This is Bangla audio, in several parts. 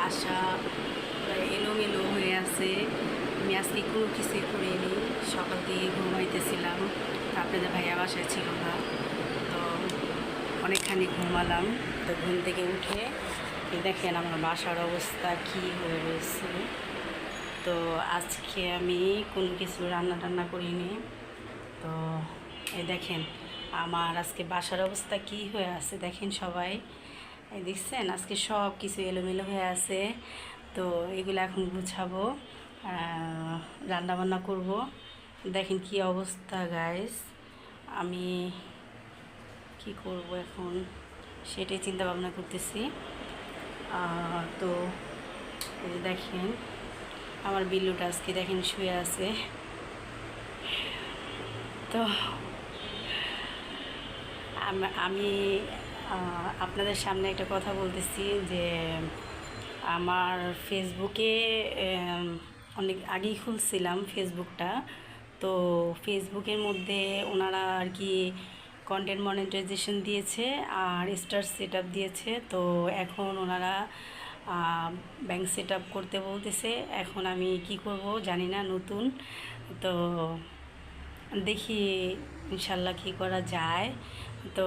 বাসা এলোমেলো হয়ে আছে। আমি আজকে কোনো কিছুই করিনি, সকাল থেকে ঘুমাইতেছিলাম। আপনাদের ভাইয়া বাসায় ছিল না, তো অনেকখানি ঘুমালাম। তো ঘুম থেকে উঠে দেখেন আমার বাসার অবস্থা কী হয়ে রয়েছে। তো আজকে আমি কোনো কিছু রান্না টান্না করিনি। তো এই দেখেন আমার আজকে বাসার অবস্থা কি হয়ে আছে, দেখেন সবাই এই দেখছেন আজকে সব কিছু এলোমেলো হয়ে আছে। তো এগুলো এখন গুছাবো, রান্না বান্না করব। দেখেন কি অবস্থা গাইস, আমি কি করব এখন সেটাই চিন্তা ভাবনা করতেছি। তো এই যে দেখেন আমার বিল্লুটা আজকে দেখেন শুয়ে আছে। তো আমি আপনাদের সামনে একটা কথা বলতেছি যে আমার ফেসবুকে অনেক আগেই খুলছিলাম ফেসবুকটা। তো ফেসবুকের মধ্যে ওনারা আর কি কন্টেন্ট মনিটাইজেশন দিয়েছে আর স্টার সেট আপ দিয়েছে। তো এখন ওনারা ব্যাংক সেট আপ করতে বলতেছে। এখন আমি কি করব জানি না, নতুন তো দেখি ইনশাল্লাহ কী করা যায়। তো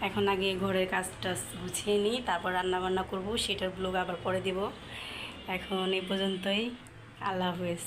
এখন আগে ঘরের কাজ টাজ গুছিয়ে নিই, তারপর রান্নাবান্না করব, সেটার ব্লগ আবার পরে দেব। এখন এই পর্যন্তই, আল্লাহ হাফেজ।